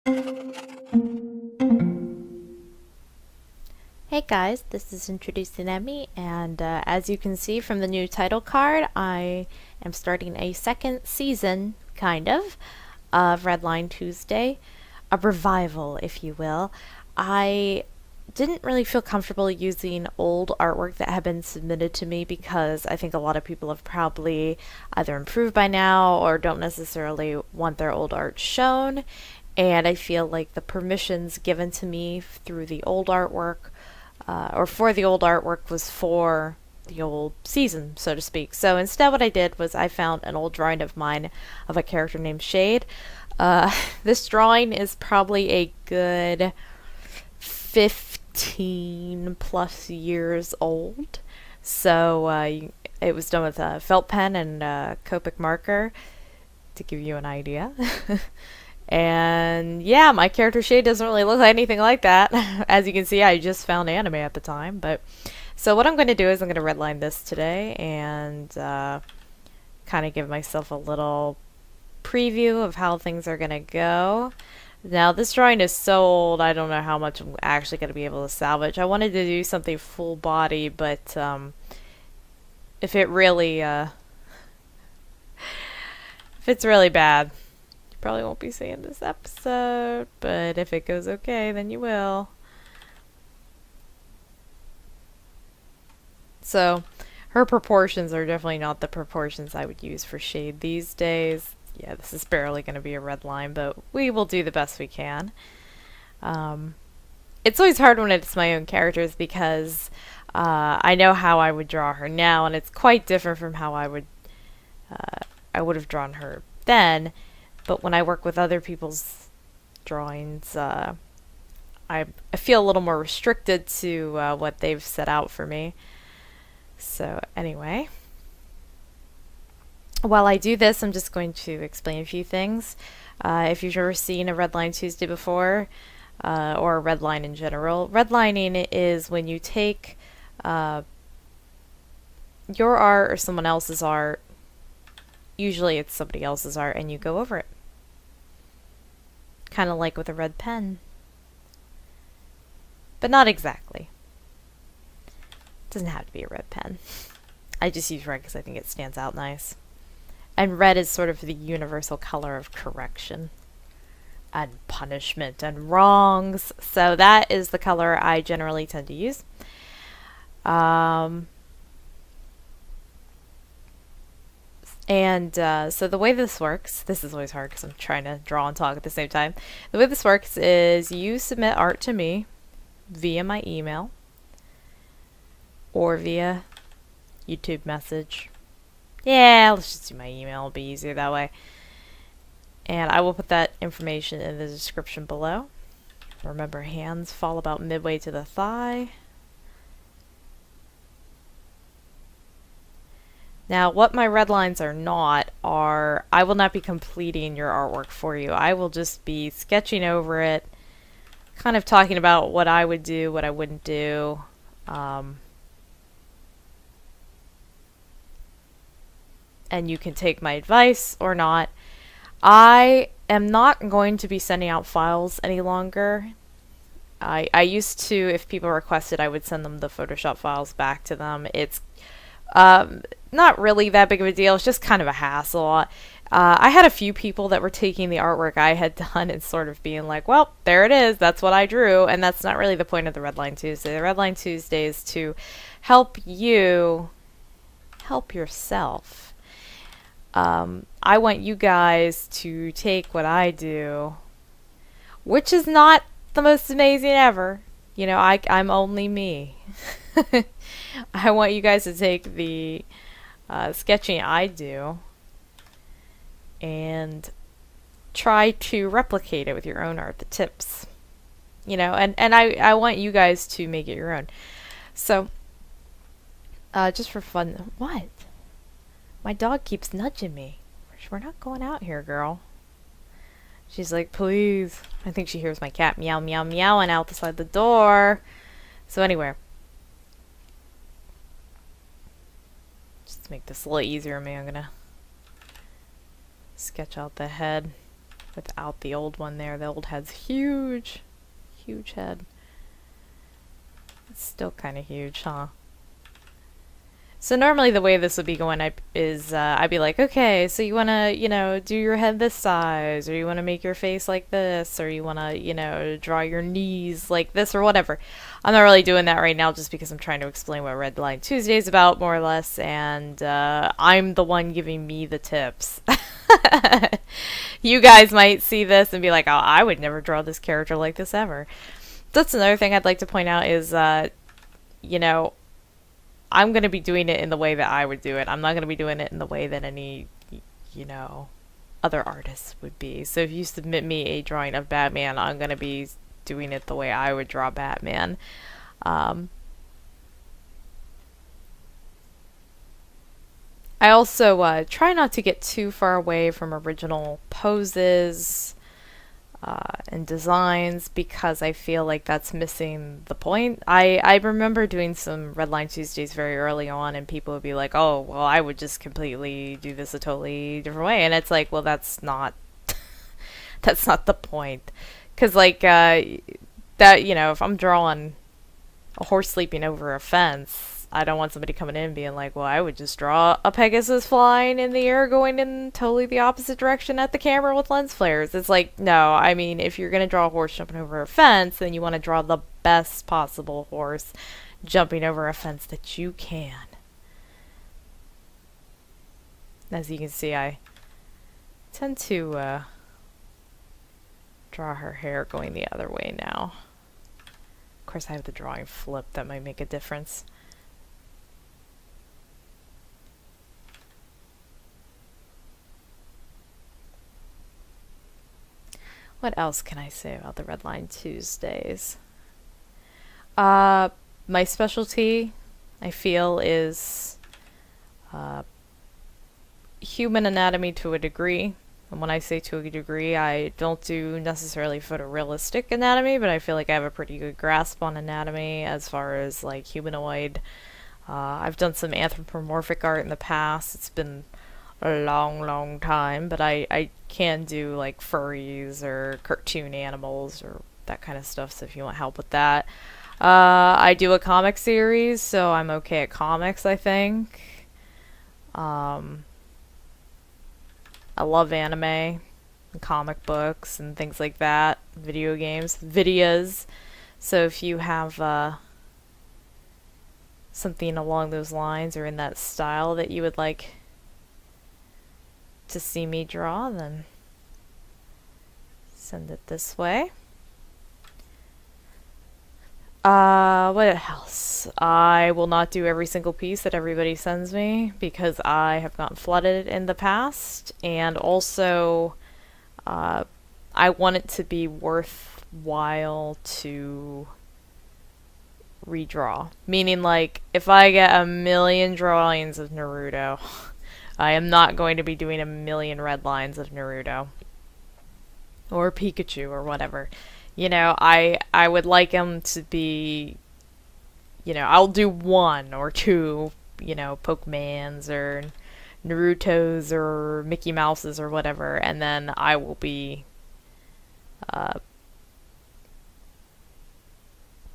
Hey guys, this is IntroducingEmy, and as you can see from the new title card, I am starting a second season, kind of Redline Tuesday, a revival, if you will. I didn't really feel comfortable using old artwork that had been submitted to me because I think a lot of people have probably either improved by now or don't necessarily want their old art shown, and I feel like the permissions given to me through the old artwork or for the old artwork was for the old season, so to speak. So instead what I did was I found an old drawing of mine of a character named Shade. This drawing is probably a good 15 plus years old. So it was done with a felt pen and a Copic marker to give you an idea. And yeah, my character Shade doesn't really look like anything like that. As you can see, I just found anime at the time. But so what I'm going to do is I'm going to redline this today and kind of give myself a little preview of how things are going to go. Now this drawing is so old, I don't know how much I'm actually going to be able to salvage. I wanted to do something full body, but if it really if it's really bad, probably won't be seeing this episode, but if it goes okay, then you will. So, her proportions are definitely not the proportions I would use for Shade these days. Yeah, this is barely going to be a red line, but we will do the best we can. It's always hard when it's my own characters because I know how I would draw her now, and it's quite different from how I would have drawn her then. But when I work with other people's drawings, I feel a little more restricted to what they've set out for me. So anyway, while I do this, I'm just going to explain a few things. If you've ever seen a Redline Tuesday before, or a redline in general, redlining is when you take your art or someone else's art, usually it's somebody else's art, and you go over it. Kind of like with a red pen. But not exactly. It doesn't have to be a red pen. I just use red because I think it stands out nice. And red is sort of the universal color of correction and punishment and wrongs. So that is the color I generally tend to use. So the way this works, this is always hard because I'm trying to draw and talk at the same time. The way this works is you submit art to me via my email or via YouTube message. Yeah, let's just do my email, it'll be easier that way. And I will put that information in the description below. Remember, hands fall about midway to the thigh. Now, what my red lines are not are, I will not be completing your artwork for you. I will just be sketching over it, kind of talking about what I would do, what I wouldn't do. And you can take my advice or not. I am not going to be sending out files any longer. I used to, if people requested, I would send them the Photoshop files back to them. It's not really that big of a deal. It's just kind of a hassle. I had a few people that were taking the artwork I had done and sort of being like, well, there it is. That's what I drew. And that's not really the point of the Redline Tuesday. The Redline Tuesday is to help you help yourself. I want you guys to take what I do, which is not the most amazing ever. You know, I'm only me. I want you guys to take the sketching I do and try to replicate it with your own art, the tips. You know, and I want you guys to make it your own. So, just for fun, what? My dog keeps nudging me. We're not going out here, girl. She's like, please. I think she hears my cat meow, meow, meowing outside the door. So anyway, just to make this a little easier on me, I'm gonna sketch out the head without the old one there. The old head's huge. Huge head. It's still kind of huge, huh? So normally the way this would be going is I'd be like, okay, so you want to, you know, do your head this size, or you want to make your face like this, or you want to, you know, draw your knees like this, or whatever. I'm not really doing that right now just because I'm trying to explain what Redline Tuesday is about, more or less, and I'm the one giving me the tips. You guys might see this and be like, oh, I would never draw this character like this ever. That's another thing I'd like to point out is, you know, I'm going to be doing it in the way that I would do it. I'm not going to be doing it in the way that any, you know, other artists would be. So if you submit me a drawing of Batman, I'm going to be doing it the way I would draw Batman. I also try not to get too far away from original poses and designs, because I feel like that's missing the point. I remember doing some Redline Tuesdays very early on, and people would be like, oh, well, I would just completely do this a totally different way. And it's like, well, that's not that's not the point. Because, like, that, you know, if I'm drawing a horse sleeping over a fence, I don't want somebody coming in and being like, well, I would just draw a Pegasus flying in the air going in totally the opposite direction at the camera with lens flares. It's like, no, I mean, if you're going to draw a horse jumping over a fence, then you want to draw the best possible horse jumping over a fence that you can. As you can see, I tend to draw her hair going the other way now. Of course, I have the drawing flipped. That might make a difference. What else can I say about the Redline Tuesdays? My specialty, I feel, is human anatomy to a degree. And when I say to a degree, I don't do necessarily photorealistic anatomy, but I feel like I have a pretty good grasp on anatomy as far as like humanoid. I've done some anthropomorphic art in the past. It's been a long time, but I can do like furries or cartoon animals or that kind of stuff, so if you want help with that. I do a comic series, so I'm okay at comics, I think. I love anime and comic books and things like that, video games, videos. So if you have something along those lines or in that style that you would like to see me draw, then send it this way. What else? I will not do every single piece that everybody sends me, because I have gotten flooded in the past, and also I want it to be worthwhile to redraw. Meaning, like, if I get a million drawings of Naruto, I am not going to be doing a million red lines of Naruto. Or Pikachu, or whatever. You know, I would like them to be, you know, I'll do one or two, you know, Pokemans or Narutos or Mickey Mouses or whatever, and then I will be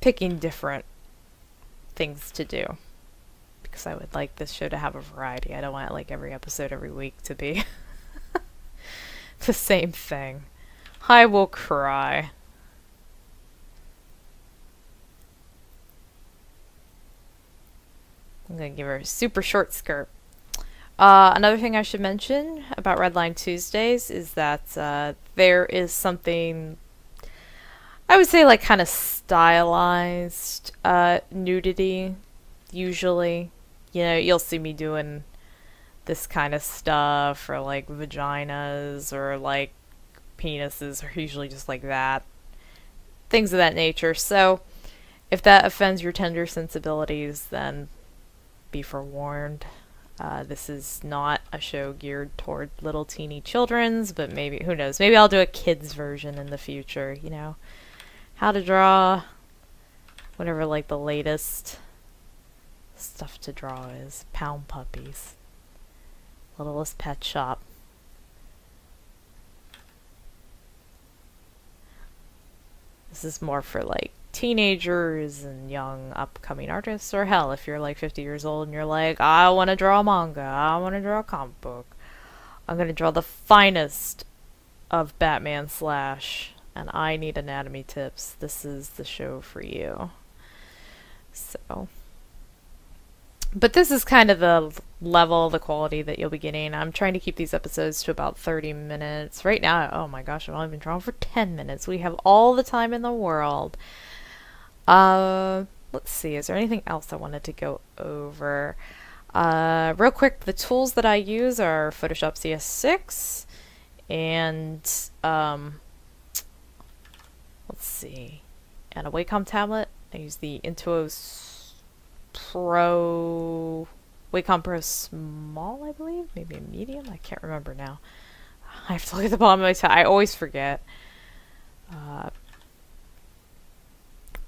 picking different things to do. Because I would like this show to have a variety. I don't want like every episode every week to be the same thing. I will cry. I'm gonna give her a super short skirt. Another thing I should mention about Redline Tuesdays is that there is something, I would say, like kind of stylized nudity, usually. You know, you'll see me doing this kind of stuff, or like vaginas, or like penises, are usually just like that. Things of that nature. So, if that offends your tender sensibilities, then be forewarned. This is not a show geared toward little teeny children's, but maybe, who knows, maybe I'll do a kid's version in the future, you know. How to draw, whatever like the latest stuff to draw is. Pound puppies. Littlest pet shop. This is more for like teenagers and young upcoming artists, or hell, if you're like 50 years old and you're like, I want to draw a manga, I want to draw a comic book, I'm going to draw the finest of Batman Slash, and I need anatomy tips. This is the show for you. So, but this is kind of the level, the quality that you'll be getting. I'm trying to keep these episodes to about 30 minutes. Right now, oh my gosh, I've only been drawing for 10 minutes. We have all the time in the world. Let's see, is there anything else I wanted to go over? Real quick, the tools that I use are Photoshop CS6 and, let's see, and a Wacom tablet. I use the Intuos Pro, Wacom Pro Small, I believe? Maybe a medium? I can't remember now. I have to look at the bottom of my tab. I always forget.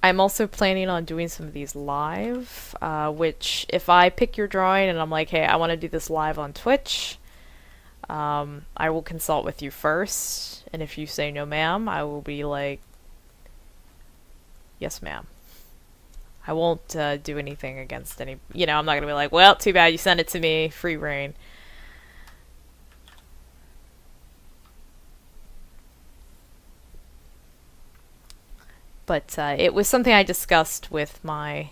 I'm also planning on doing some of these live, which if I pick your drawing and I'm like, hey, I want to do this live on Twitch, I will consult with you first, and if you say no ma'am, I will be like, yes ma'am. I won't do anything against any, you know, I'm not going to be like, well, too bad you sent it to me, free reign. But it was something I discussed with my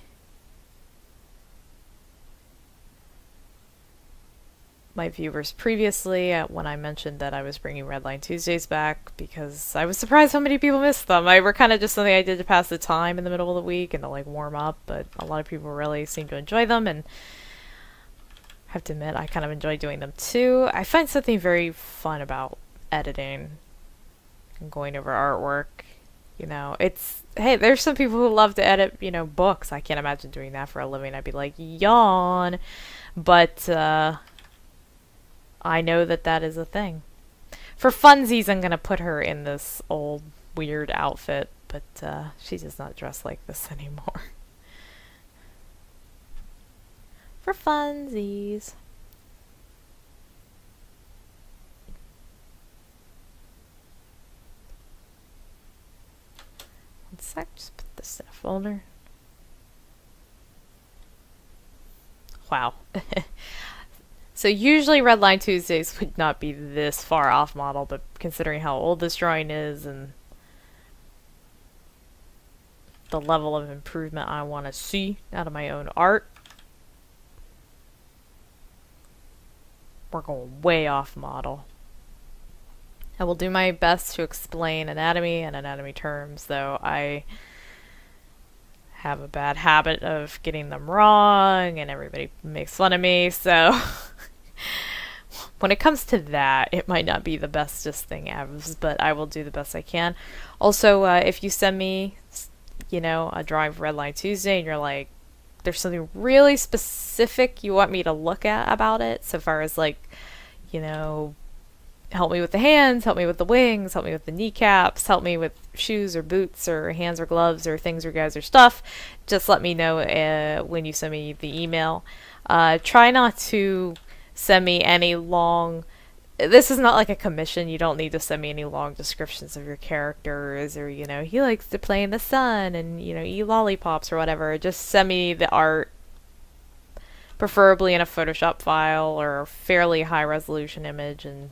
viewers previously when I mentioned that I was bringing Redline Tuesdays back, because I was surprised how many people missed them. They were kind of just something I did to pass the time in the middle of the week and to like warm up, but a lot of people really seem to enjoy them, and I have to admit I kind of enjoy doing them too. I find something very fun about editing and going over artwork. You know, it's, hey, there's some people who love to edit, you know, books. I can't imagine doing that for a living. I'd be like, yawn. But I know that that is a thing. For funsies, I'm going to put her in this old weird outfit, but she does not dress like this anymore. For funsies. One sec, just put this in a folder. Wow. So usually Redline Tuesdays would not be this far off model, but considering how old this drawing is and the level of improvement I want to see out of my own art, we're going way off model. I will do my best to explain anatomy and anatomy terms, though I have a bad habit of getting them wrong and everybody makes fun of me, so when it comes to that, it might not be the bestest thing ever, but I will do the best I can. Also, if you send me, you know, a drawing for Redline Tuesday and you're like, there's something really specific you want me to look at about it, so far as like, you know, help me with the hands, help me with the wings, help me with the kneecaps, help me with shoes or boots or hands or gloves or things or guys or stuff, just let me know when you send me the email. Try not to send me any long, this is not like a commission, you don't need to send me any long descriptions of your characters, or, you know, he likes to play in the sun and, you know, eat lollipops or whatever. Just send me the art, preferably in a Photoshop file or a fairly high resolution image, and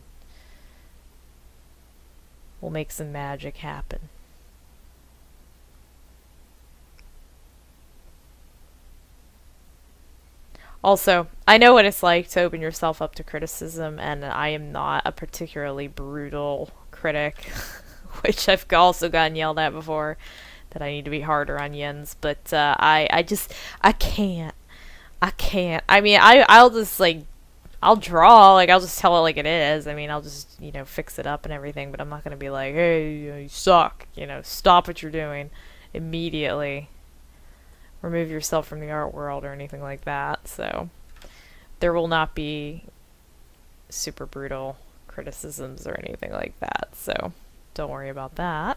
we'll make some magic happen. Also, I know what it's like to open yourself up to criticism, and I am not a particularly brutal critic, which I've also gotten yelled at before, that I need to be harder on Jens, but I can't. I mean, I'll just, like, I'll draw, like, I'll just tell it like it is. I mean, I'll just, you know, fix it up and everything, but I'm not going to be like, hey, you suck, you know, stop what you're doing immediately. Remove yourself from the art world or anything like that. So there will not be super brutal criticisms or anything like that. So don't worry about that.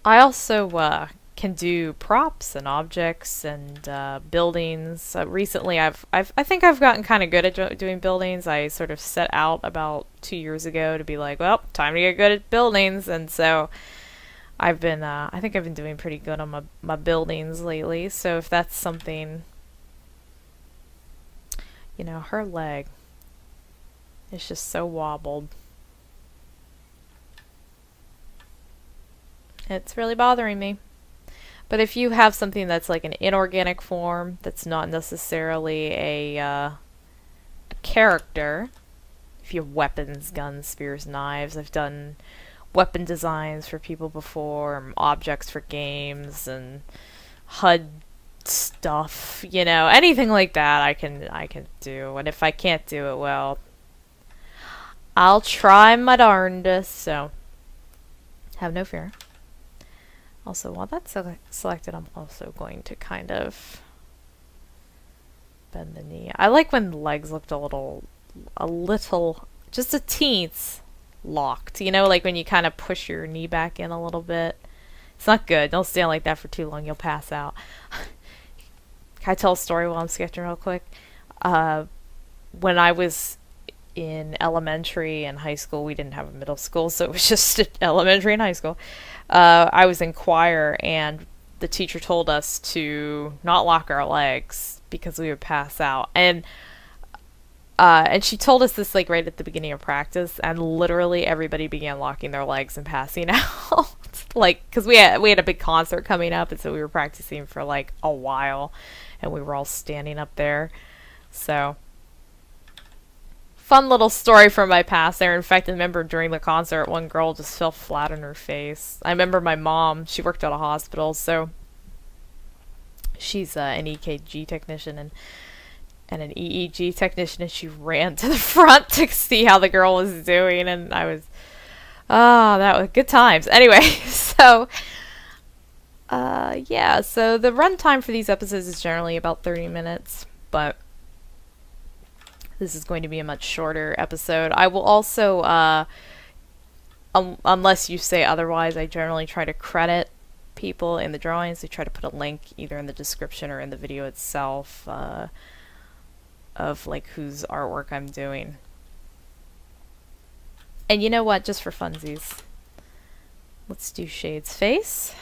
I also can do props and objects and buildings. Recently, I think I've gotten kind of good at doing buildings. I sort of set out about 2 years ago to be like, well, time to get good at buildings, and so I've been I think I've been doing pretty good on my buildings lately. So if that's something, you know, her leg is just so wobbled. It's really bothering me. But if you have something that's like an inorganic form, that's not necessarily a character, if you have weapons, guns, spears, knives, I've done weapon designs for people before, objects for games, and HUD stuff, you know, anything like that I can do. And if I can't do it, well, I'll try my darndest, so have no fear. Also, while that's selected, I'm also going to kind of bend the knee. I like when the legs looked a little, just a teens locked. You know, like when you kind of push your knee back in a little bit. It's not good. Don't stand like that for too long. You'll pass out. Can I tell a story while I'm sketching real quick? When I was in elementary and high school, we didn't have a middle school, so it was just elementary and high school. I was in choir, and the teacher told us to not lock our legs because we would pass out. And she told us this like right at the beginning of practice, and literally everybody began locking their legs and passing out. Like, because we had a big concert coming up, and so we were practicing for like a while, and we were all standing up there. So fun little story from my past there. In fact, I remember during the concert, one girl just fell flat on her face. I remember my mom, she worked at a hospital, so she's an EKG technician and an EEG technician, and she ran to the front to see how the girl was doing, and I was, that was good times. Anyway, so, yeah, so the runtime for these episodes is generally about 30 minutes, but this is going to be a much shorter episode. I will also, unless you say otherwise, I generally try to credit people in the drawings. I try to put a link either in the description or in the video itself of like whose artwork I'm doing. And you know what? Just for funsies, let's do Shade's face.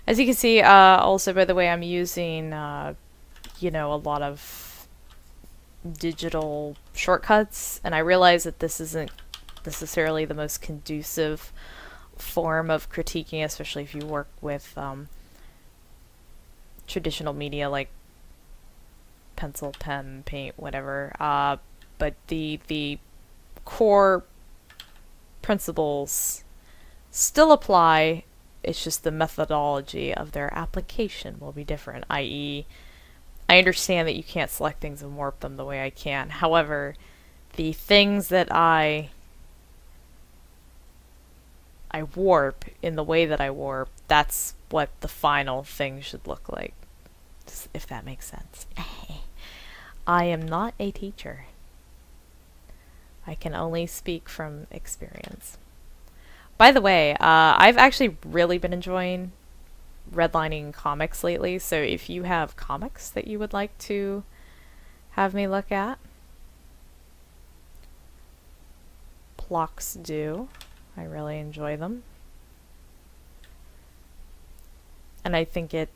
As you can see, also, by the way, I'm using, you know, a lot of digital shortcuts, and I realize that this isn't necessarily the most conducive form of critiquing, especially if you work with traditional media like pencil, pen, paint, whatever. But the core principles still apply. It's just the methodology of their application will be different, i.e., I understand that you can't select things and warp them the way I can. However, the things that I warp in the way that I warp, that's what the final thing should look like, if that makes sense. I am not a teacher. I can only speak from experience. By the way, I've actually really been enjoying redlining comics lately, so if you have comics that you would like to have me look at, blocks do. I really enjoy them. And I think it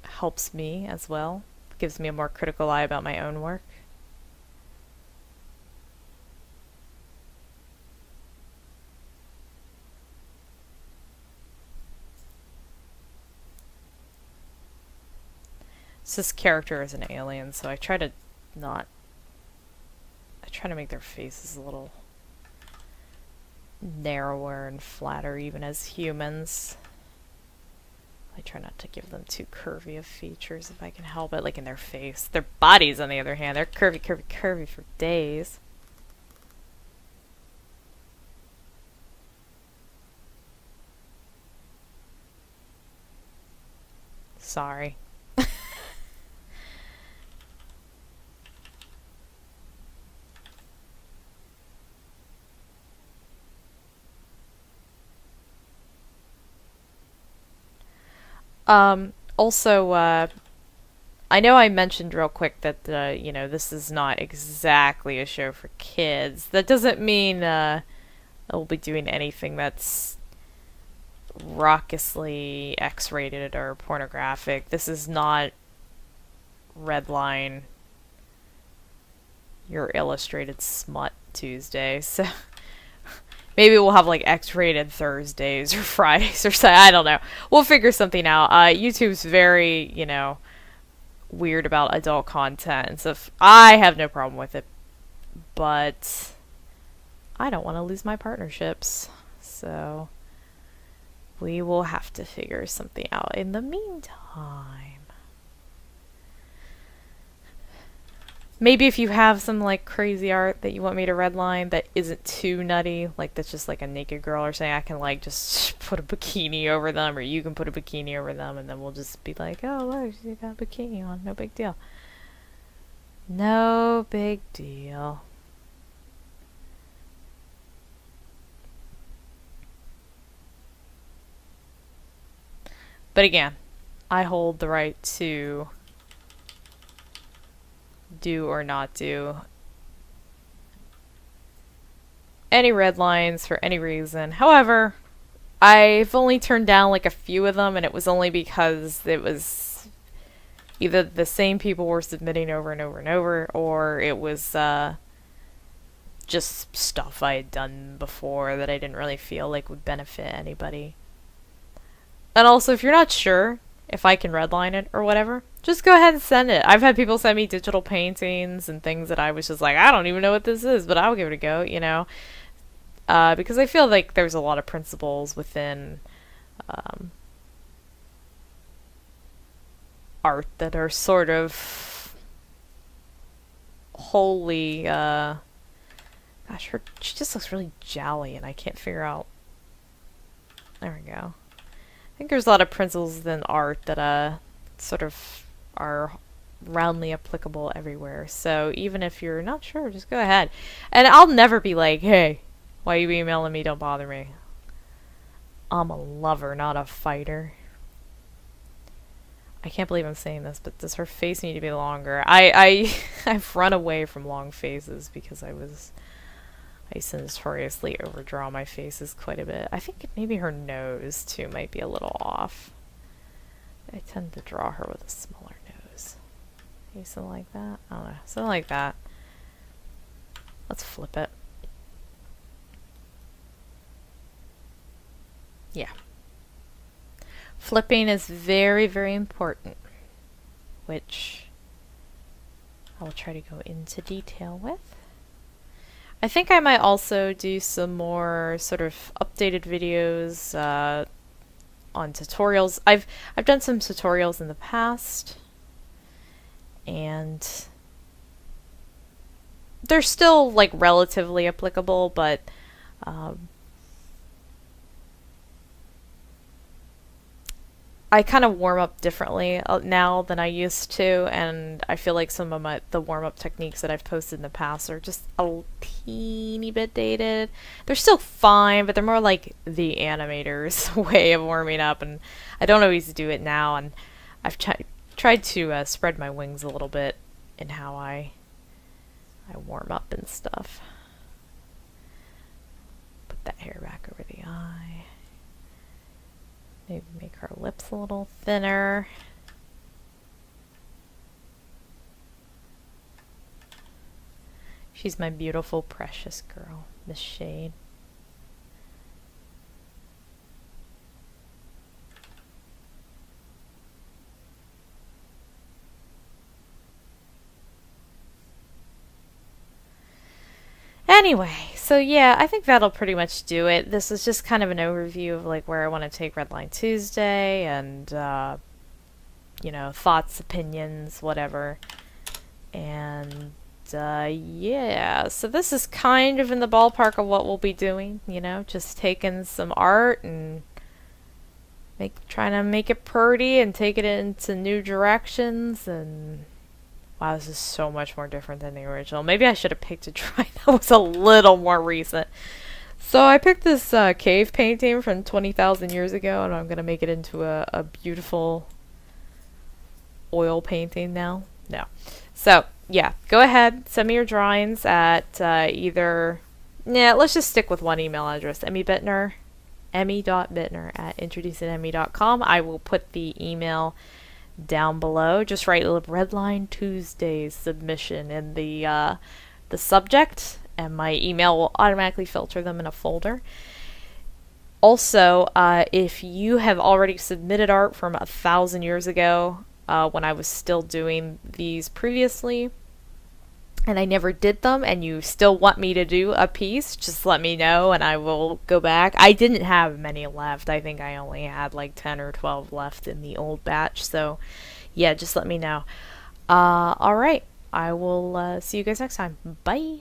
helps me as well. Gives me a more critical eye about my own work. So this character is an alien, so I try to make their faces a little narrower and flatter, even as humans. I try not to give them too curvy of features if I can help it, like in their face. Their bodies, on the other hand, they're curvy, curvy, curvy for days. Sorry. Also, I know I mentioned real quick that, you know, this is not exactly a show for kids. That doesn't mean, I'll be doing anything that's raucously X-rated or pornographic. This is not Redline, your illustrated smut Tuesday, so maybe we'll have like X-rated Thursdays or Fridays or something. I don't know. We'll figure something out. YouTube's very, you know, weird about adult content and stuff. I have no problem with it, but I don't want to lose my partnerships, so we will have to figure something out in the meantime. Maybe if you have some like crazy art that you want me to redline that isn't too nutty, like that's just like a naked girl or something, I can like just put a bikini over them, or you can put a bikini over them, and then we'll just be like, oh look, she got a bikini on, no big deal. No big deal. But again, I hold the right to do or not do any red lines for any reason. However, I've only turned down like a few of them, and it was only because it was either the same people were submitting over and over and over, or it was just stuff I had done before that I didn't really feel like would benefit anybody. And also, if you're not sure if I can redline it or whatever, just go ahead and send it. I've had people send me digital paintings and things that I was just like, I don't even know what this is, but I'll give it a go, you know? Because I feel like there's a lot of principles within art that are sort of wholly, gosh, she just looks really jolly, and I can't figure out, there we go. I think there's a lot of principles within art that sort of are roundly applicable everywhere. So even if you're not sure, just go ahead. And I'll never be like, hey, why are you emailing me? Don't bother me. I'm a lover, not a fighter. I can't believe I'm saying this, but does her face need to be longer? I've run away from long faces because I used to notoriously overdraw my faces quite a bit. I think maybe her nose, too, might be a little off. I tend to draw her with a smaller nose. Maybe something like that? I don't know. Something like that. Let's flip it. Yeah. Flipping is very, very important, which I will try to go into detail with. I think I might also do some more sort of updated videos on tutorials. I've done some tutorials in the past, and they're still like relatively applicable, but I kind of warm up differently now than I used to, and I feel like some of the warm-up techniques that I've posted in the past are just a teeny bit dated. They're still fine, but they're more like the animator's way of warming up, and I don't always do it now, and I've tried to spread my wings a little bit in how I warm up and stuff. Put that hair back over the eye. Maybe make her lips a little thinner. She's my beautiful, precious girl, Miss Shade. Anyway, so yeah, I think that'll pretty much do it. This is just kind of an overview of like where I want to take Redline Tuesday, and you know, thoughts, opinions, whatever. And yeah, so this is kind of in the ballpark of what we'll be doing, you know, just taking some art and trying to make it pretty and take it into new directions. And wow, this is so much more different than the original. Maybe I should have picked a drawing that was a little more recent. So I picked this cave painting from 20,000 years ago, and I'm gonna make it into a beautiful oil painting now. No. So yeah, go ahead, send me your drawings at either. Yeah, let's just stick with one email address, emmy.bittner@introducingemy.com. I will put the email down below. Just write Redline Tuesday submission in the subject, and my email will automatically filter them in a folder. Also, if you have already submitted art from 1,000 years ago, when I was still doing these previously, and I never did them, and you still want me to do a piece, just let me know and I will go back. I didn't have many left. I think I only had like 10 or 12 left in the old batch, so yeah, just let me know. Alright, I will see you guys next time. Bye!